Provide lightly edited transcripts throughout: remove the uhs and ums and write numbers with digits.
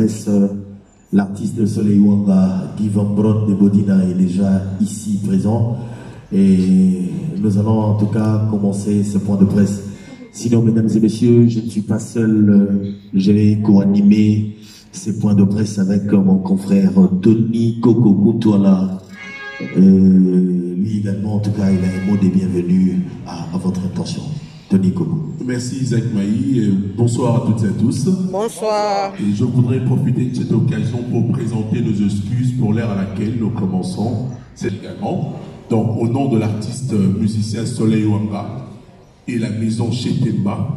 presse, l'artiste de Soleil Wanga, Guy Van Bron de Bodina, est déjà ici présent. Et nous allons en tout cas commencer ce point de presse. Sinon, mesdames et messieurs, je ne suis pas seul. Je vais co-animer ces points de presse avec mon confrère Tony Koko Koutouala. Lui également, en tout cas, il a un mot de bienvenue à votre intention. Tony Koko. Merci Isaac Maï. Bonsoir à toutes et à tous. Bonsoir. Et je voudrais profiter de cette occasion pour présenter nos excuses pour l'heure à laquelle nous commençons. C'est également. Donc, au nom de l'artiste musicien Soleil Wanga et la maison Chetemba,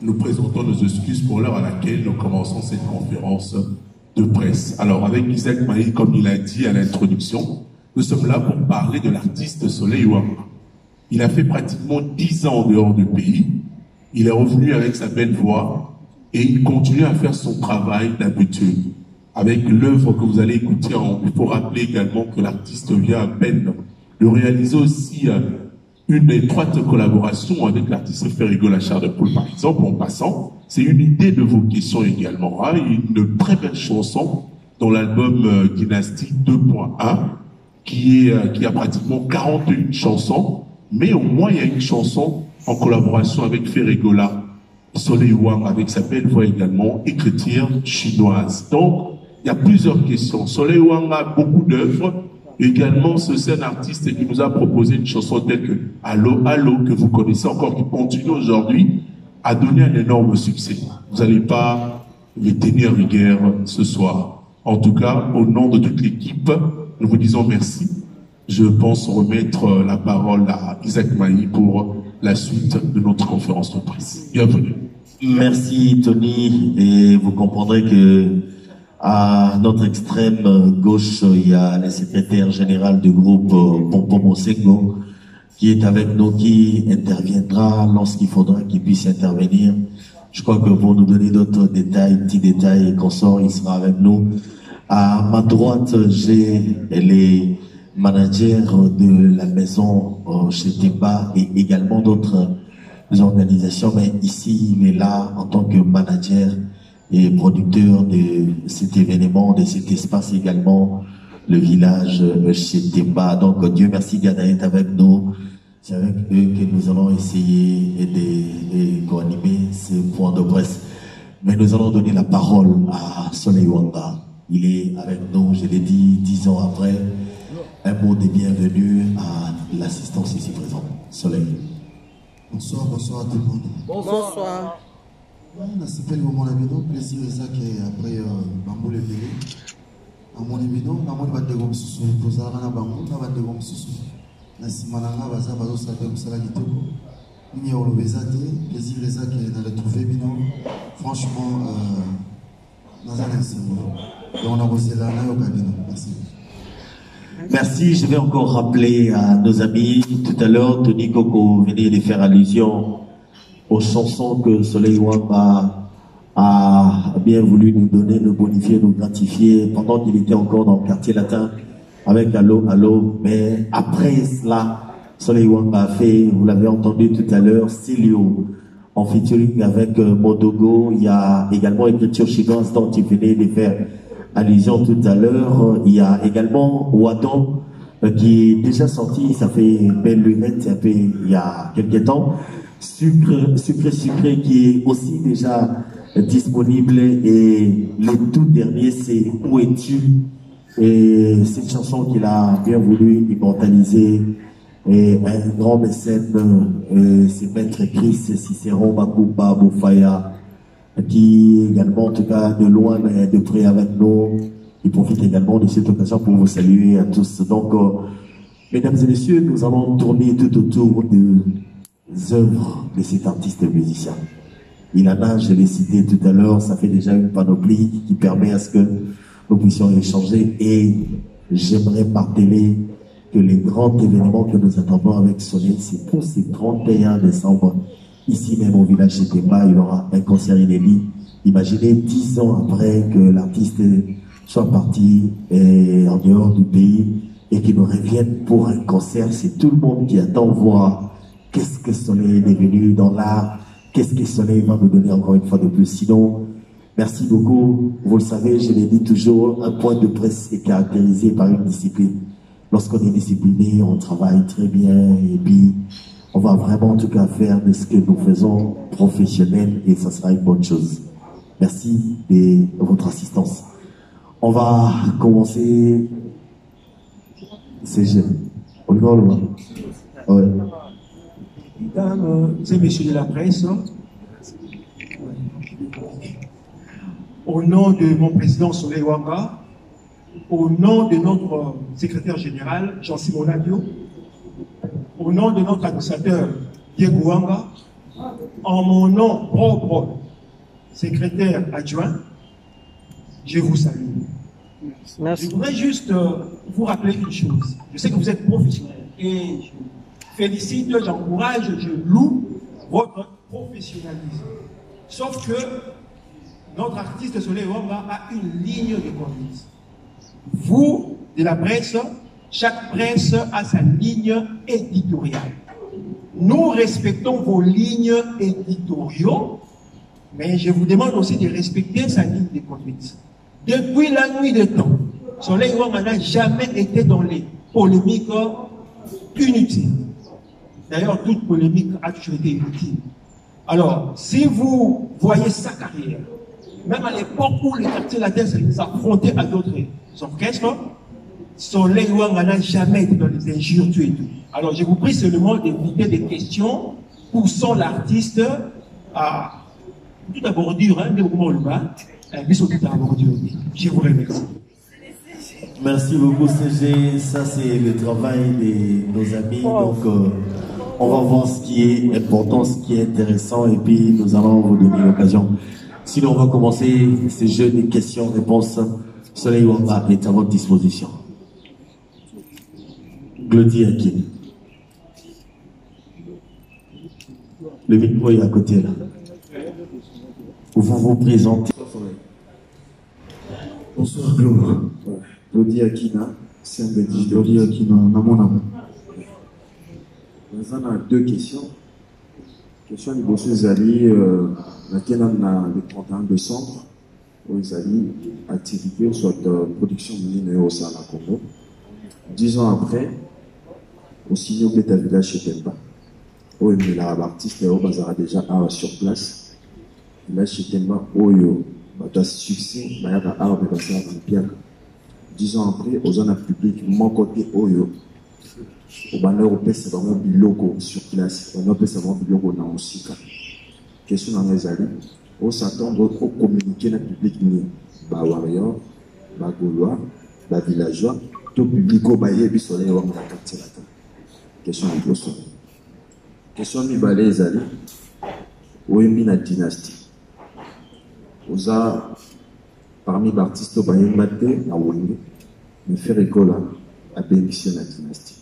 nous présentons nos excuses pour l'heure à laquelle nous commençons cette conférence de presse. Alors, avec Isaac Maï, comme il a dit à l'introduction, nous sommes là pour parler de l'artiste Soleil Wanga. Il a fait pratiquement 10 ans en dehors du pays. Il est revenu avec sa belle voix et il continue à faire son travail d'habitude. Avec l'œuvre que vous allez écouter, il faut rappeler également que l'artiste vient à peine de réaliser aussi une étroite collaboration avec l'artiste Ferrigo Lachar de Poule, par exemple, en passant. C'est une idée de vocation également. Hein, une très belle chanson dans l'album Dynastie 2.1 qui a pratiquement 41 chansons, mais au moins il y a une chanson en collaboration avec Ferrigola, Soleil Wanga, avec sa belle voix également, écriture chinoise. Donc, il y a plusieurs questions. Soleil Wanga a beaucoup d'œuvres. Également, c'est un artiste qui nous a proposé une chanson telle que Allo, Allo, que vous connaissez encore, qui continue aujourd'hui à donner un énorme succès. Vous n'allez pas les tenir rigueur ce soir. En tout cas, au nom de toute l'équipe, nous vous disons merci. Je pense remettre la parole à Isaac Maï pour la suite de notre conférence de presse. Bienvenue. Merci Tony, et vous comprendrez que à notre extrême gauche, il y a le secrétaire général du groupe Pompom Osengo qui est avec nous, qui interviendra lorsqu'il faudra qu'il puisse intervenir. Je crois que pour nous donner d'autres détails, petits détails et consorts, il sera avec nous. À ma droite, j'ai les managers de la maison chez Temba et également d'autres organisations, mais ici, il est là en tant que manager et producteur de cet événement, de cet espace également, le village chez Temba. Donc, Dieu merci, Gana est avec nous. C'est avec eux que nous allons essayer de co-animer ce point de presse. Mais nous allons donner la parole à Soleil Wanga. Il est avec nous, je l'ai dit, 10 ans après. Un mot de bienvenue à l'assistance ici présente. Soleil. Bonsoir, bonsoir à tout le monde. Bonsoir. On a s'appelle mon évident, plaisir et ça qui est après Bambou le Vélé. À mon évident, à mon bande de gomme sous pour ça, on a Bambou, on a bande de gomme sous. Nasimananga, Baza, Bazo, Sadem, Salagitoko. Il y a le Bézate, plaisir et ça qui est dans le trouvé bino. Franchement, dans un instant. Et on a reçu là, on a eu merci. Merci, je vais encore rappeler à nos amis, tout à l'heure, Tony Koko venait de faire allusion aux chansons que Soleil Wanga a bien voulu nous donner, nous bonifier, nous gratifier pendant qu'il était encore dans le quartier latin avec Allo, Allo. Mais après cela, Soleil Wanga a fait, vous l'avez entendu tout à l'heure, Silio en featuring avec Modogo. Il y a également écriture chinoise dont il venait de faire allusion tout à l'heure. Il y a également Wadon qui est déjà sorti, ça fait belle lunette, ça fait il y a quelques temps. Sucré qui est aussi déjà disponible, et le tout dernier c'est Où es-tu, et cette chanson qu'il a bien voulu immortaliser, et un grand mécène, c'est Maître Chris Cicéron Makuba Boufaya, qui également en tout cas de loin et de près avec nous. Il profite également de cette occasion pour vous saluer à tous. Donc mesdames et messieurs, nous allons tourner tout autour des œuvres de cet artiste musicien. Il en a, je l'ai cité tout à l'heure, ça fait déjà une panoplie qui permet à ce que nous puissions échanger, et j'aimerais marteler que les grands événements que nous attendons avec Soleil, c'est pour ce 31 décembre, ici même au village de Temba, il y aura un concert inédit. Imaginez 10 ans après que l'artiste soit parti en dehors du pays et qu'il nous revienne pour un concert. C'est tout le monde qui attend voir qu'est-ce que Soleil est devenu dans l'art, qu'est-ce que Soleil va nous donner encore une fois de plus. Sinon, Merci beaucoup. Vous le savez, je l'ai dit toujours, un point de presse est caractérisé par une discipline. Lorsqu'on est discipliné, on travaille très bien et puis on va vraiment en tout cas faire de ce que nous faisons professionnel et ça sera une bonne chose. Merci de votre assistance. On va commencer. C'est jeune. On y va, ouais. Mesdames et messieurs de la presse, au nom de mon président Soleil Wanga, au nom de notre secrétaire général Jean-Simon Nadio, au nom de notre administrateur Diego Wanga, en mon nom propre, secrétaire adjoint, je vous salue. Merci. Je voudrais juste vous rappeler une chose. Je sais que vous êtes professionnel et je félicite, j'encourage, je loue votre professionnalisme. Sauf que notre artiste Soleil Wanga a une ligne de conduite. Vous, de la presse, chaque presse a sa ligne éditoriale. Nous respectons vos lignes éditoriaux, mais je vous demande aussi de respecter sa ligne de conduite. Depuis la nuit des temps, Soleil Wanga n'a jamais été dans les polémiques inutiles. D'ailleurs, toute polémique a toujours été inutile. Alors, si vous voyez sa carrière, même à l'époque où les quartiers latins s'affrontaient à d'autres orchestres, Soleil Wanga n'a jamais été dans les injures, tout et tout. Alors, je vous prie seulement d'éviter des questions poussant l'artiste à toute à bordure, hein, de moment le bas, je vous remercie. Merci beaucoup, CG. Ça, c'est le travail de nos amis. Donc, on va voir ce qui est important, ce qui est intéressant, et puis nous allons vous donner l'occasion. Sinon, on va commencer ces jeux de questions-réponses. Soleil Wanga est à votre disposition. Glody Akin. Le micro est à côté, là. Vous vous présentez. Bonsoir, Claude. Glody Akina, c'est un Belgique. Glody Akina, Namona. On a deux questions. Question du boss Zali, laquelle on a le 31 décembre, où Zali activité, soit production de au Sana Congo. 10 ans après, au signe Beta Village chez Temba, où il y a l'artiste Léo Bazara déjà sur place. Là chez Temba, où il y a succès, il y a un arbre Bazara dans le Pierre. 10 ans après, aux zones publiques, mon côté Oyo. Au banner, on peut savoir du logo sur place, on peut savoir du logo dans le site. Question dans les alliés, on s'attend au communiquer dans le public, bah warrior, bah gaulois, bah villageois, tout public au baillet, puis soleil, on va quartier là. Question de question. Question de les alliés, où est la dynastie? Aux a parmi les artistes au baillet, maté, à Wenge, mais faire école à bénéficier de la dynastie.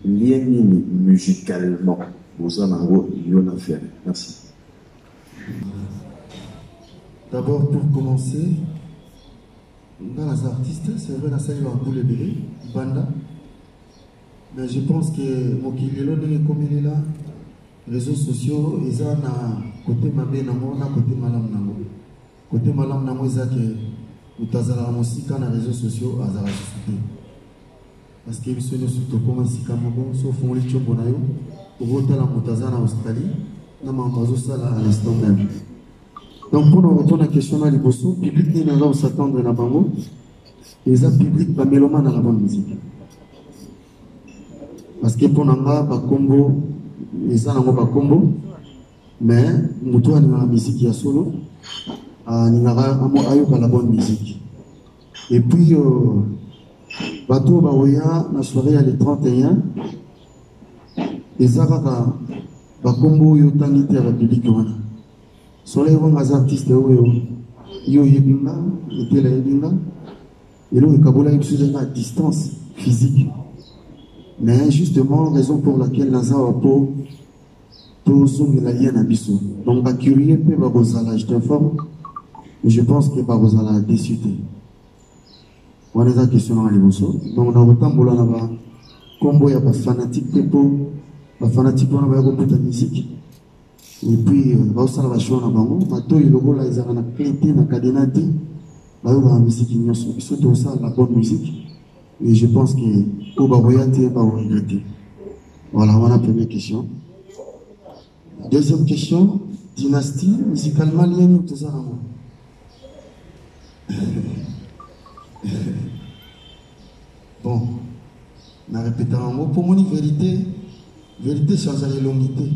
Lien musicalement, vous en avez fait. Merci. D'abord, pour commencer, dans les artistes, c'est vrai, ça il va pour le bébé, Banda. Mais je pense que Mokilelo n'est comme il est là, réseaux sociaux, ils ont un côté mabé, un côté malam. Côté malam, ils ont que nous avons aussi quand les réseaux sociaux, ils ont souffert. Parce que nous sommes commencés à sauf on les chopes pour voter la Moutaza en Australie, nous avons ça à l'instant même. Donc pour nous retourner à la question à l'Ibosso, le public n'est pas s'attendre à la bango, et le public va mélomane à la bonne musique. Parce que pour nous, pas combo, les gens n'ont pas combo, mais nous avons la musique qui est solo, nous avons la bonne musique. Et puis, bateau baoya na soirée le 31 ezaka ba kombo yo tangite ba public wana soleil vont les artistes yo yebinga etela yebinga elo ekabola ibsuza à distance physique mais justement raison pour laquelle naza wapo to songela yana biso donc ba curieux pe ba bozala je t'informe je pense que ba bozala déçu. On a des questions dans les bossos. Donc, on a autant de là-bas. Comme il y a des fanatiques, des fanatique, on a beaucoup de musique. Et puis, ça va chaud na bango, mato il logo là ils ont na clété na cadenati, là où la musique ils sont surtout ça la bonne musique. Et je pense que au baboyate va regretter. Voilà, voilà la première question. Deuxième question, dynastie musicalement liée tout ça. Bon, on a répété un mot. Pour moi, vérité change la longité.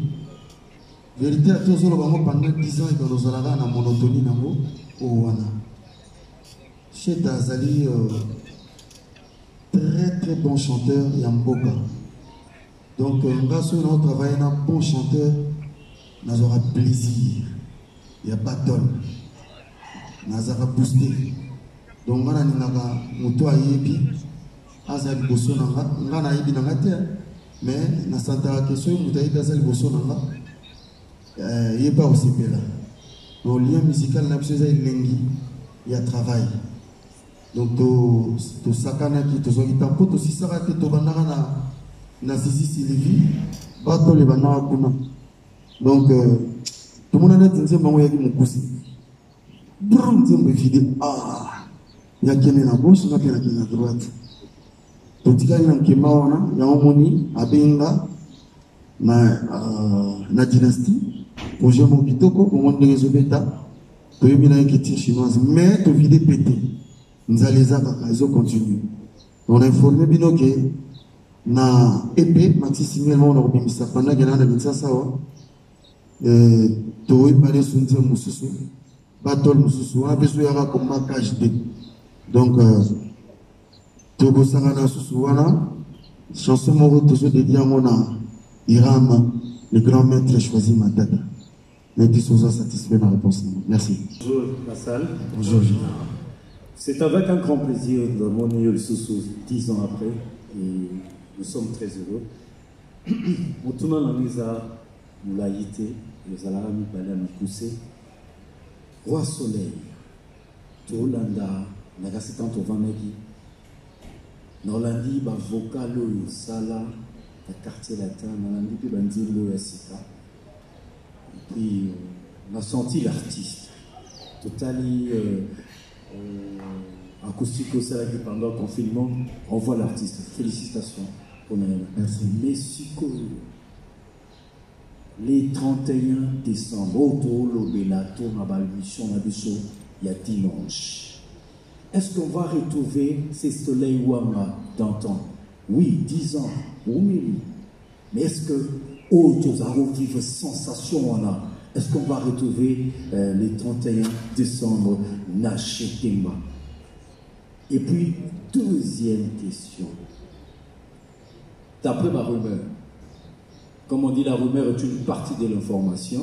Vérité, à tous les moments, pendant 10 ans, nous allons avoir une monotonie. Chez Dazali, très très bon chanteur, Yamboka. Donc, grâce à notre travail, un bon chanteur, nous aurons plaisir. Il y a battle. Nous aurons boosté. Donc, nous avons moto à Yebi. Azali bosso nanga ngana yibi nanga te mais na santa question mutayi azali bosso nanga yeba osepela no lien musical na biso ezali lengi ya travail donc to sakana ki to zoki tampo to sisaka te to banaka na Zizi Sylvie bato le banaka kuna donc tout le monde a dit bango yaki mukusi brum nzembe vide ya kene na gauche na kene na droite. Totikali na mkema wana ya omoni abenga na dynastie projet mon kitoko au monde des obéta to yebi na écriture chinoise mais to vide pété nzaleza ka ils ont continué on a informé bino que na EP Maxi Simuel on a obimisa pendant que na binsa sawa to yebale sunze mususu battle mususu a besoin ya comme marquage de donc Togo Sangana Susuwana, chanson moro toujours dédiée à mon Iram, le grand maître choisi ma tête. Les 10 sont satisfaits de la réponse. Merci. Bonjour la salle. Bonjour. C'est avec un grand plaisir de mon le Soussou 10 ans après et nous sommes très heureux. Au tournant la mise à Moulaïté, les Alarami Bala Mikoussé, Roi Soleil, Tolanda, Nagasitanto Vanegi. Norlandi, vocal, sala, le quartier latin, Norlandi, puis bandilo, etc. Et puis, on a senti l'artiste. Totali, acoustique au salarié pendant le confinement, on voit l'artiste. Félicitations pour nous. Merci. Mexico, les 31 décembre, autour l'Obéla, tourne à Balbuchon, il y a dimanche. Est-ce qu'on va retrouver ces soleils Wama d'antan? Oui, 10 ans, oui. Mais est-ce que autres avons vivre sensation on a? Est-ce qu'on va retrouver les 31 décembre Nachetemba? Et puis, deuxième question. D'après ma rumeur, comme on dit, la rumeur est une partie de l'information.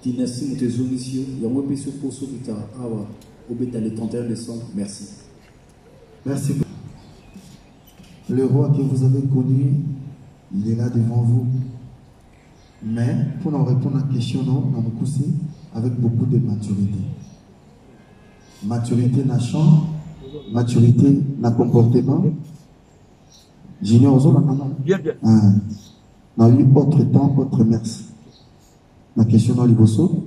Dynastie Moutezonissio, il y a un peu de poso qui t'a. Au bêta le 31 décembre, merci. Merci. Le roi que vous avez connu, il est là devant vous. Mais pour nous répondre à la question, non, on a poussé avec beaucoup de maturité. Maturité n'a chant, maturité n'a comportement. J'ignore aux autres, bien, bien. On a eu autre temps, autre merci. La question dans l'Ibosso.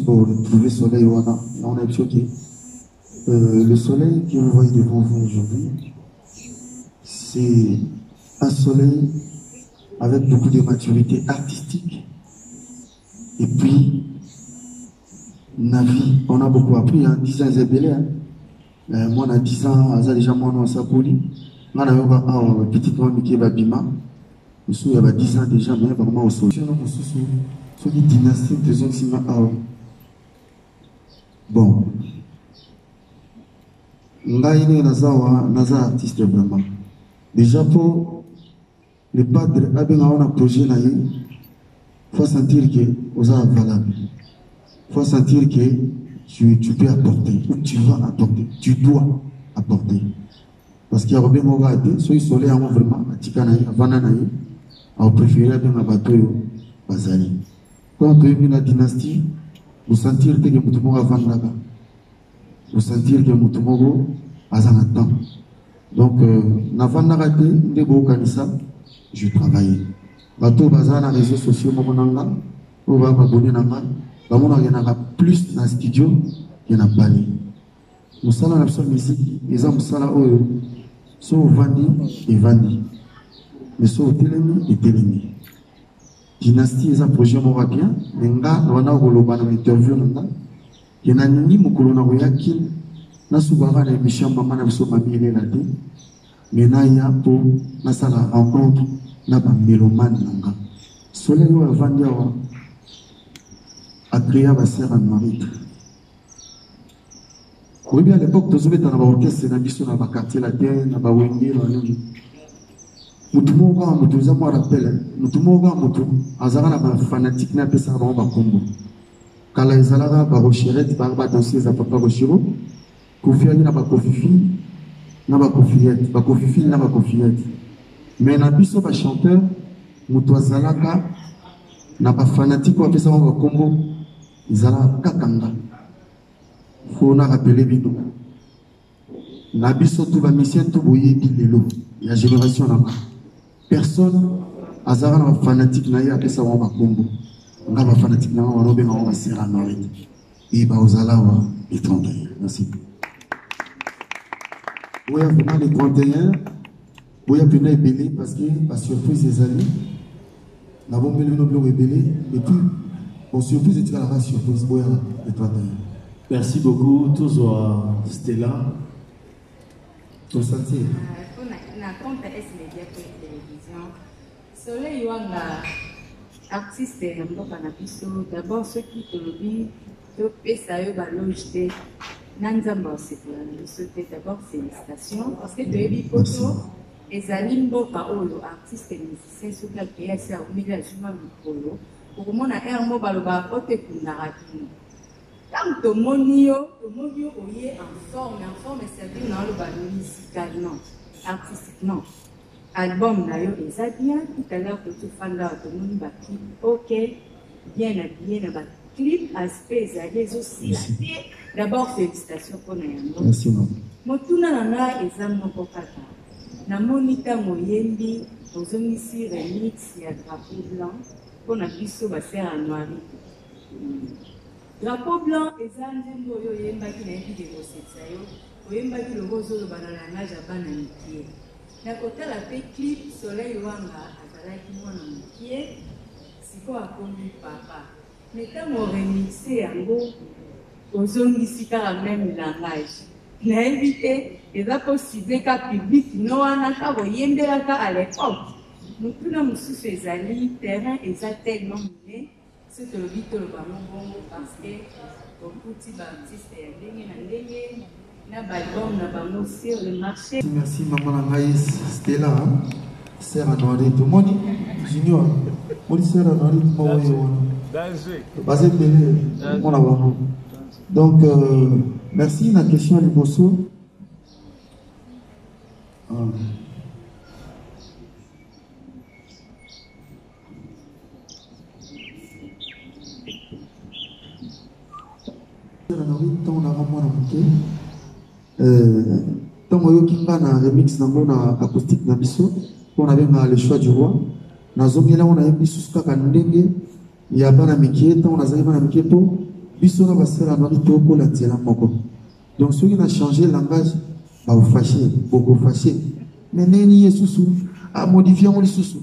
Pour retrouver le soleil, on est choqué. Le soleil que vous voyez devant vous aujourd'hui, c'est un soleil avec beaucoup de maturité artistique. Et puis, Navi, on a beaucoup appris. 10 ans, c'est belé. Moi, on a 10 ans, j'ai déjà moi, on s'est poli. On a eu petite mamie qui est Babima. Il y a 10 ans déjà, mais vraiment au soleil. Sur les dynasties des Oxima. Bon. Ngaïne Naza artiste vraiment. Déjà pour le padre, on a projet, il faut sentir que vous êtes valable. Il faut sentir que tu peux apporter, ou tu vas apporter, tu dois apporter. Parce qu'il y a Robin Mogate, soit il soleil vraiment, à Tikanaï, à Vananaï, à préférer bien à bateau, Bazali. Quand tu es une dynastie, vous sentir que Moutumogo a vendu vous sentir que Moutumogo a un temps. Donc, Navanarate, Ndebo Kanissa, je travaille. bato bazala na réseaux sociaux moko nanga oyo baya babone nanga bamona akenaka plus na studio ke na bale mosala na biso musique eza mosala oyo so ovandi evandi mais so otelemi etelemi dynastie eza projet moko bien me nga wana koloba na interview na nga ke naningi mokolo na koyaki nasukaka na émission mama na biso mami elela te me naya mpo nasala rencontre na bamélomane na nga soleil oyo avandi awa agréa basere anoirite oyebi à l'époque tozobeta na baorchestre na biso na baquartier latin na bawenge na nini mutu moko kaka mutu eza mwa rappel mutu moko kaka mutu azalaka na bafanatique na apesaka bango bakombo kala ezalaka barocherete baka badansie eza papa rochero kofiaki na bakofifi na bakofiyete bakofifili na bakofiyete mais na biso bachanteur mutu azalaka na bafanatique oyo apesaka bango bakombo ezalaka kaka nga fo na rappele bino na biso tu bamisien tu boyebi lelo ya génération nanga personne azalaka na bafanatique na ye apesa bango bakombo nga bafanatique na bango balobenga bango basera norite e baozala wa le 31 merci oya vraiment le 31 oya mpena ebele parce que basurprise ezali nabombeli bino biloko ebele et puis surprise etikalaka surprise boya le 31. Merci beaucoup, toujours Stella. Ton sentier. Na compte S-Media télévision. Soleil Wanga, artiste na mboka na biso, d'abord ceux qui te le disent, to pesa yo balojte, nanzamba osepela na biso te, d'abord félicitations, parce que toyebi poto, ezali mboka oyo artiste musicien soki akei asi aumili azuma mikolo, okomona air mo baloba otekundaka kino. Quand tomoni yo oye en forme, c'est-à-dire dans le ballon musicalement, artistiquement. Album na yo eza bien, tout à l'heure que tu fanda tomoni ba clip, ok, bien habillé na ba clip, aspect ezali aussi. D'abord félicitations pour Nayambo. Merci maman. Motuna nanga eza moko kaka. Na monita moyembi, ozongisi remix ya drapeau blanc, pour na biso ba sera noiri. Drapeau blanc eza nzembo oyo oyembaki na yebi dekosetsa yo oyembaki logo ozoloba na langage ya bana mikie na kotala mpe clip Soleil Wanga azalaki mwana mokie sikoyo akomi papa me ntango oremixe yango ozongisi kaka meme langage nayebi te eza posible ka public no wana ka boyembelaka à l'époque motuna mosusu ezali terrain eza tellement miné ce que le vite le bon parce que au petit baptiste et ndenge na balbum na bango sur le marché. Merci maman Naïs Stella sœur Anoari tout moni junior moni sœur Anoari tout moyo danger basé belé mon avant donc merci la question à Liboso on a vraiment tant que na remix na acoustique na biso on avait le choix du roi na zongela on a biso kaka ndenge ya bana mikie tant on a zali bana mikie po biso na basera na to ko la tiela moko donc ceux qui a changé le langage ba fâché beaucoup fâché mais neni yesusu a modifié on lisusu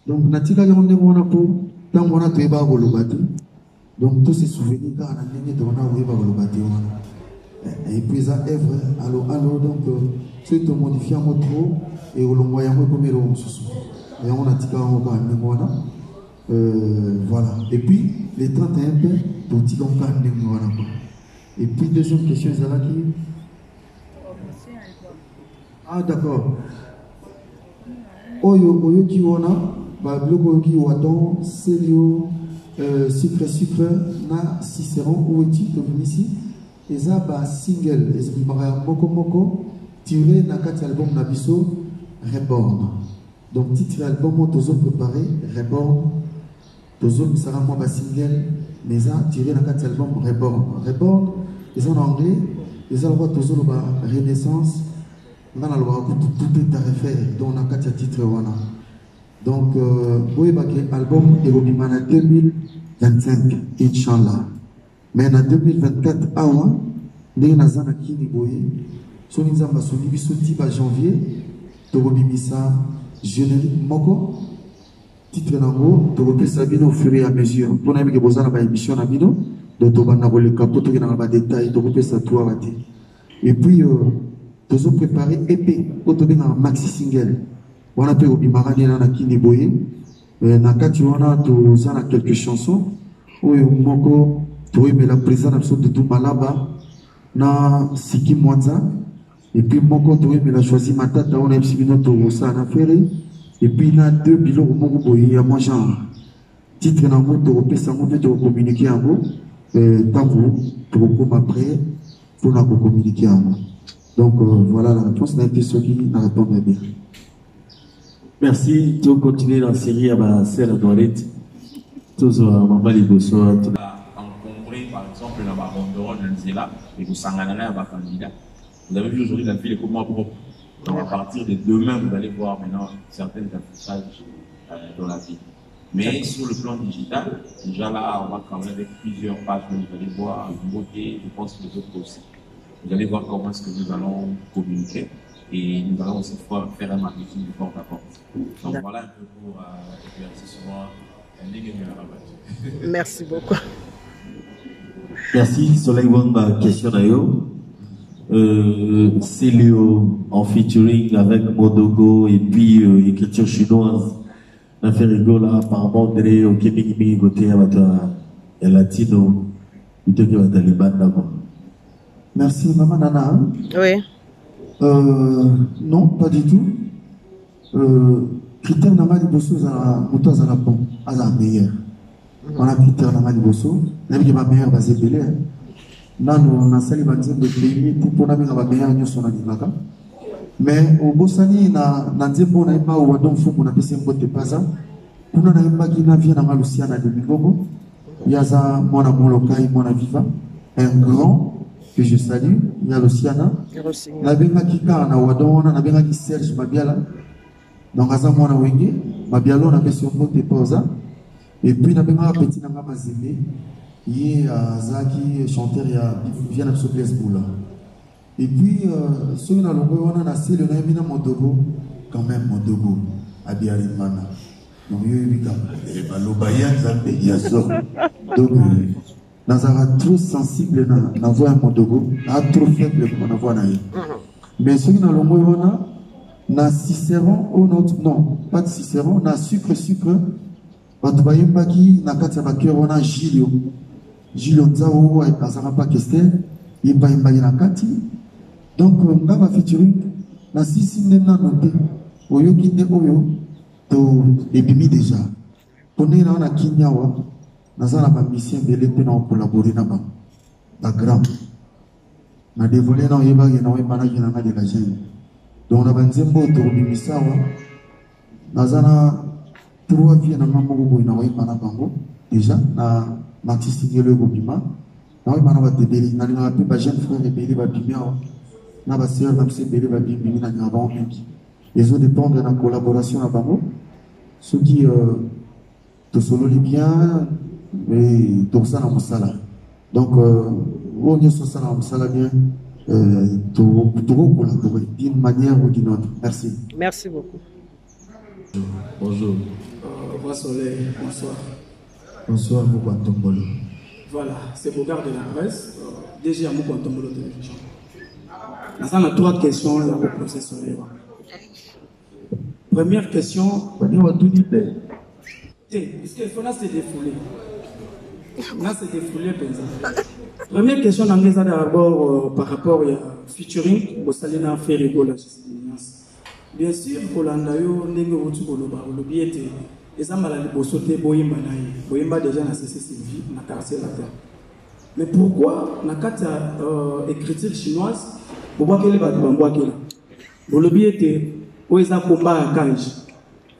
donc natika ya ndenge on a po tant on a to eba ko lobati donc tous ces souvenirs quand on a ndenge to on a eba ko lobati et puis ça œuvre alors donc c'est de modifier mon trop et au long moyen comme le et on a tika on va voilà et puis les 31 peu pour tika on va voilà et puis deuxième question c'est là qui ah d'accord oyo qui on a ba bloco qui wadon sélio sucre na Cicéron ou est-il ici et ça ba single moko tiré na kati album na biso Reborn donc titre album tozo préparé Reborn tozo sera moi ba single mais ça tiré na kati album Reborn ils en anglais ils ont le tozo ba Renaissance on a le tout est à refaire donc na kati titre wana Donc, oui, l'album est remis en 2025, Inch'Allah. Mais en 2024, awa, nous avons kini boye, so nous avons souligné ce janvier, tu remis ça générique moko, titre nango, tu remis ça au fur et à mesure. Pour nous, nous avons une émission na bino, donc tu vas le capot, tu vas avoir des détails, tu remis ça tout à l'heure. Et puis, tu as préparé EP, tu as un maxi single. On a pu remis marani na kini boye, na kati wana tu as quelques chansons, où moko tu as la présence de tout malaba. Na Siki Mwanza et puis mon compte il a choisi ma tête on a aussi notre ça en affaire et puis il a deux bilans au Moko il y a moi genre titre dans mon européen ça m'a fait de communiquer en gros tant que pour après pour la communiquer en gros donc voilà la réponse n'a été celui n'a répondu bien. Merci, tu continues dans la série à ma sœur Dorette toujours à Maman Liboso. Par exemple, dans la banderole de Nzela, et vous s'engagerez à votre candidat. Vous avez vu aujourd'hui la ville est comment propre. Donc, à partir de demain, vous allez voir maintenant certaines affichages dans la ville. Mais sur le plan digital, déjà là, on va travailler avec plusieurs pages. Vous allez voir une beauté, je pense que les autres aussi. Vous allez voir comment est-ce que nous allons communiquer et nous allons aussi faire un marketing de porte à porte. Donc, voilà un peu pour éclaircir souvent un ligne de la rabat. Merci beaucoup. Merci, Soleil Wanga, question d'ailleurs. C'est Léo en featuring avec Modogo et puis écriture chinoise. On a fait rigoler là, apparemment, au Québec, côté à Latino, plutôt que à Taliban d'abord. Merci, Maman Nana. Oui. Non, pas du tout. Critère Nama Liboso, c'est un bon, c'est un meilleur. On a critère Nama Liboso, même que ma meilleure va s'épeler. Nano na sali banzembe pays pour na binga ba meilleur nyoso na dimaka. Mais au Bosani na nzembo na imba wa don fumu na pese mbote paza. Kuna na imba kina via na Maluciana de Mingogo. Yaza mwana molokai mwana viva. Un grand que je salue, ya Luciana. Na benga kika na wadona na benga ki Serge Mabiala. Donc aza mwana wenge, Mabialo na pese mbote paza. Et puis na benga petit na ngaba zembe. Il a Zaki chanteur il vient de se placer pour là. Et puis ceux qui ont le nasi le naimina Modogo quand même Modogo Abiarimana. Donc il y a Balobaya Zambé Yazo. Donc Nazara trop sensible na voix Modogo, a trop faible pour na voix naïe. Mais ceux qui ont le na Cicéron ou non pas de Cicéron na sucre Batubayembaki na kati ya bakero wana Gilio Nzao azara pa keste yemba na kati donc ngaba featuring na sisi nena noté oyo kinde oyo to ebimi déjà pone na wana kinyawa nazala ba mission bele pe na collaborer na ba gram na dévoiler na yeba na wemba na kina de la jeune donc na banzembo to bimisawa nazana trois vies na mambo boy na wemba na bango déjà na l'artiste qui est le Gobima. Nous avons un jeune frère et Béli Babimia. Nous avons sœur Béli Babimia. Les autres dépendent de la collaboration à Bango. Ceux qui te solo bien et tout ça dans mon salaire. Donc, on est sur ça dans mon salaire bien. Tout collaborer d'une manière ou d'une autre. Merci. Merci beaucoup. Bonjour. Bonsoir. Bonsoir, Moukantombolo. Voilà, c'est Bogard de la presse. DG à Moukantombolo Télévision. Nous avons trois questions là pour poser sur les rangs. Première question. Puisque là c'est défoulé. Là c'est défoulé, première question, d'abord par rapport à featuring, Bossalina Ferrigo, la bien sûr, Polandayo, Nego Votuboloba, le billet. Les Amalali Bosote Boyimba Naï, Boyimba déjà n'a cessé sa vie, n'a cassé la terre. Mais pourquoi, dans la écriture chinoise, pourquoi qu'elle va dire qu'elle le billet était, où est-ce combat à Kanji?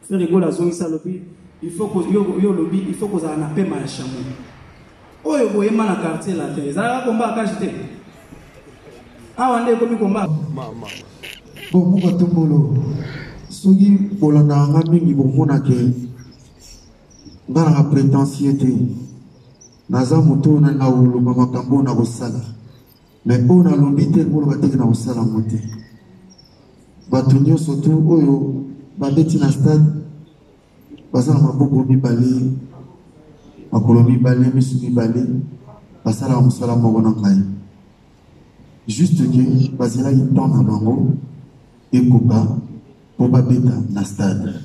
Faire rigoler la zone, ça le billet, il faut que il faut que ça en appelle ma chambre. Oh, il faut que quartier la terre. Ça va combat à Kanji. Ah, on est comme combat. Bon, Moukantombolo. soki bolanda nga mingi bomona ke nga na prétentieux te naza moto na oloba makambo na kosala mais oyo nalobi te oloba teke na kosala ngo te bato nyonso tu oyo babeti na stade baza na maboko mibale makolo mibale misu mibale basalaka mosala moko na ngai juste ke bazelaki temps na bango ekoka mpo babeta na stade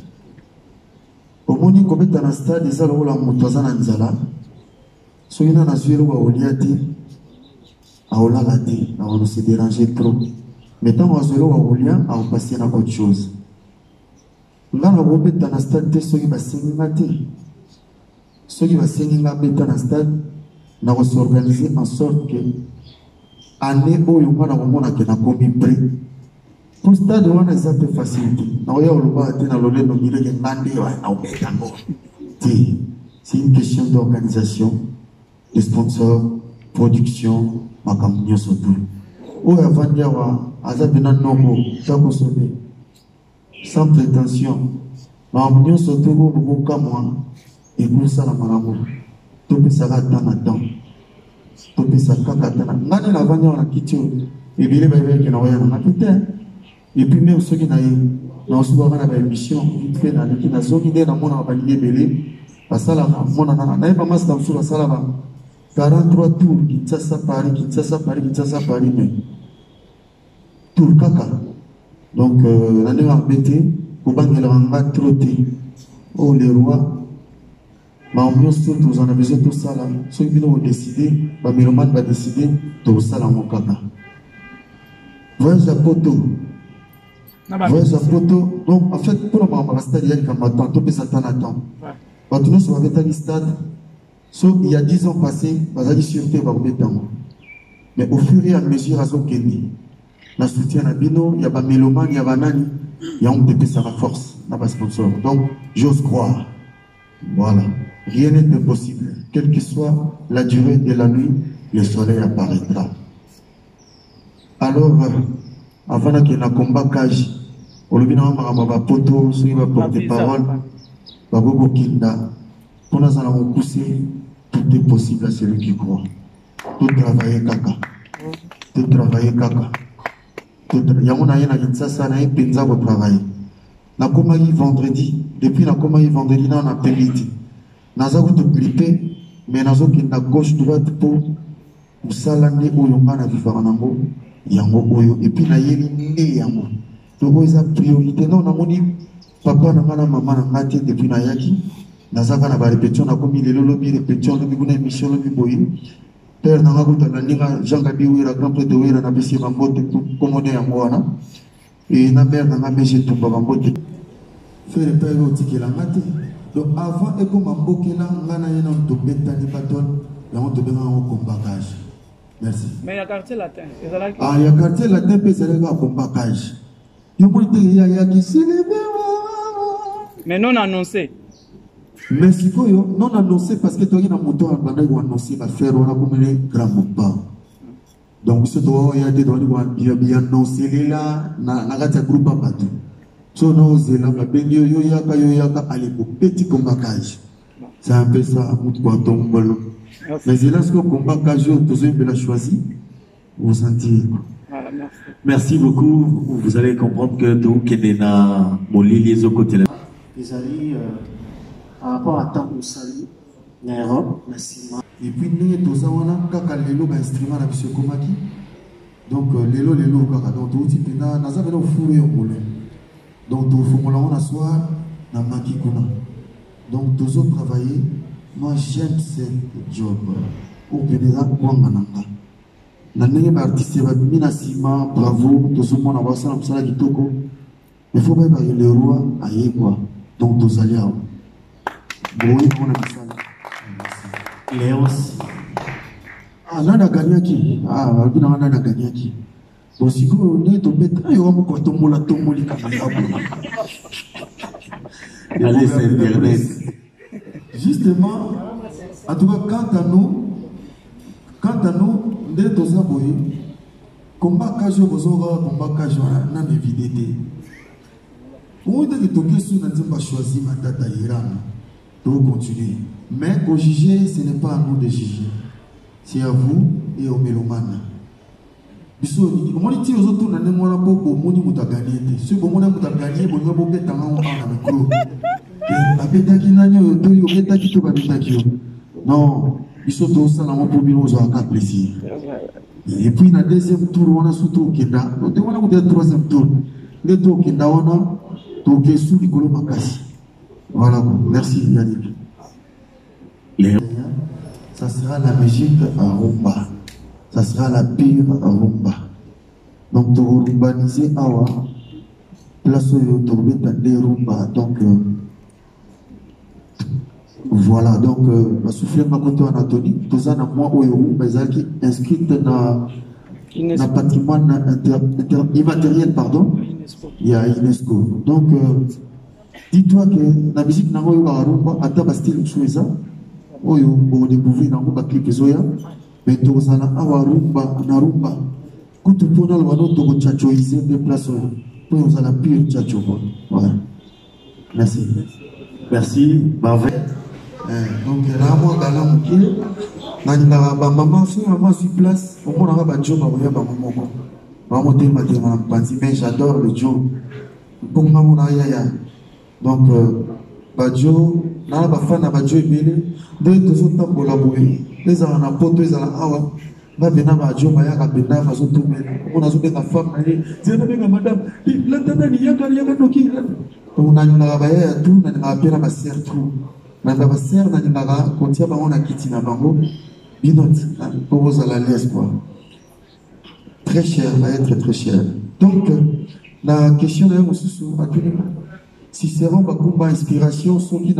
omoni kobeta na stade eza lokola moto aza na nzala soki na nazwi eloko aolia te aolala te akono se déranger trop mais ntango azwi eloko aolia aopasie na autre chose nga na kobeta na stade te soki basengi nga te soki basengi nga beta na stade na kosorganize en sorte que année oyo nga na komona ke nakomi prêt pour stade wana eza te facilité nakoya oloba te na lolendo ngileke nga nde naobeta ngo te c'est une question d'organisation de sponsor production makambo nyonso tu oyo avandi awa aza pena noko takosobe sans prétention makambo nyonso tu oyo bokokamwa ekosala malamu topesaka ata na temps topesaka kaka ata na nga nde navandi awa na kiti oyo ebele bayebeke nakoya na nga te et puis même soki na ye naosubaka na baémission vite fait naleki nazongi nde namonaka balingi ebele basalaka monana nayeba masina mosusu basalaka 43 tours Kinshasa Paris Kinshasa Paris Kinshasa Paris mais tour kaka donc na ndenge mabe te kobangelaka nga trop te oyo le roi makambo nyonso tozana besoin tosala soki bino kodeside bamélomane badeside tokosala yango kaka voyage ya poto voyage ya poto donc en fait mpona makambo ya stade eyalika temps topesa ta na temps bato nyonso babetaki stade so il y a 10 ans passés bazali sûreté bakobeta yango mais au fur et à mesure azokende na soutien na bino ya bamélomane ya banani yango topesaka force na basponsor donc j'ose croire voilà rien n'est impossible quelle que soit la durée de la nuit le soleil apparaîtra alors avant que na combat cage olobi na makambo bapoto soki baporte parole bakokokinda mpona azala mokuse tout est possible à celui qui croit tout travailler kaka tout travailler kaka yango na ye na Kinshasa na ye mpenza kotravaille nakomaki vendredi depuis nakomaki vendredi na na pemiti naza kutu grippe mais nazokenda gauche droite mpo mosala nde oyo nga na vivaka nango yango oyo epuis nayeli nde yango donc oyo eza priorité non namoni papa na nga na mama na nga te depuis nayaki nazaka na barépétition nakomi lelo lobi répétition lobi kuna émission lobi boye père na nga kutana ndinga Jean Gabi Wera grand prêtre Wera napesi bambote komone yango wana e na mère na nga mege tumba bambote fere père otikela nga te donc avant ekoma mbokela nga na ye na tobetani batole yango tobenga yango combacage merci mais ya quartier latin ah ya quartier latin mpe ezalaki ya combacage yo moni te yayaki célébé mais non annoncé mais sikoyo non annoncé parce que toki na moto abandaki koannonce bafrère wana komene grand mopa donc biso toya te toani yanoncelela na kati ya groupe ya bato so naozela babengi yo yaka aleko petit combacage c'est un peu ça motu kwatombolo mais zela siko combacage oyo tozoyembela choisi vous sentir. Merci beaucoup. Vous allez comprendre que tout qui est dans mon lit les autres côtés. Les alliés par rapport à temps au salut, Europe, la Sima. Et puis nous avons kaka lelo ba instrument na biso komaki. Donc lelo kaka donc tout type na naza beno furu yo bolo. Donc tout formula on a soir na maki kuna. Donc tous autres travailler, moi j'aime ce job. Au pénéra kwanga nanga. Na ndenge ba artiste ba mina sima bravo tozomona basala msala kitoko. Il faut pas le roi aye quoi. Donc tous allez à Boy on a misala. Léos. Ah nana ganyaki. Ah babina nana ganyaki. Bon siko ne to beta yo mo ko tombola tomboli kaka ngabo. Allez c'est internet. Justement en tout cas quant à nous dès tous ça boy combat cage bozoga combat cage na me vidété Au lieu de toquer sur notre pas choisir ma date à Iran, de continuer. Mais au juger, ce n'est pas à nous de juger. C'est à vous et aux mélomanes. Moi, je dis aux autres, on a moins beaucoup de monde qui a gagné. Si vous avez gagné, vous avez beaucoup de temps à micro. Non, ils sont tous là pour bien nous avoir plaisir. Et puis, dans le deuxième tour, on a surtout Kenda. On a le troisième tour. Le tour Kenda, on a tout qui est sous Nicolo Makassi. Voilà, merci Yannick. Ça sera la musique à rumba. Ça sera la pire à rumba. Donc, tu vas urbaniser Awa. Place où tu vas des rumba. Donc, voilà. Donc, je souffle ma côté en Anthony. Tout ça, moi, au rumba, qui inscrite dans le patrimoine immatériel, pardon. Il y a UNESCO. Donc, dis-toi que la musique n'a pas eu à rumba. Attends, parce que tu es oyo bo découvrir dans ba clip zoya mais to sala awa rumba na rumba kutu pona lo no to chachoiser des places to sala pire chacho ouais merci Marvin donc là moi gala mukie na ndara ba maman sur place au mona ba jo ba ya ba maman ba mo te ma panzi mais j'adore le jo pour maman na ya donc Badjo, na ba fan na Badjo ebele, de toujours temps collaborer. Les ans na poto, les ans awa, na bena Badjo maya ka bena faso tout bena. On a souhaité la femme na ni, zena benga madame, l'antana ni yaka noki. On a na ba ya tout na na apela ba ser tout. Na ba ser na na kontia ba on a kiti na bango. Binot, pour vous à la l'aise quoi. Très cher, va être très cher. Donc la question est aussi sur si c'est vraiment une inspiration, ceux qui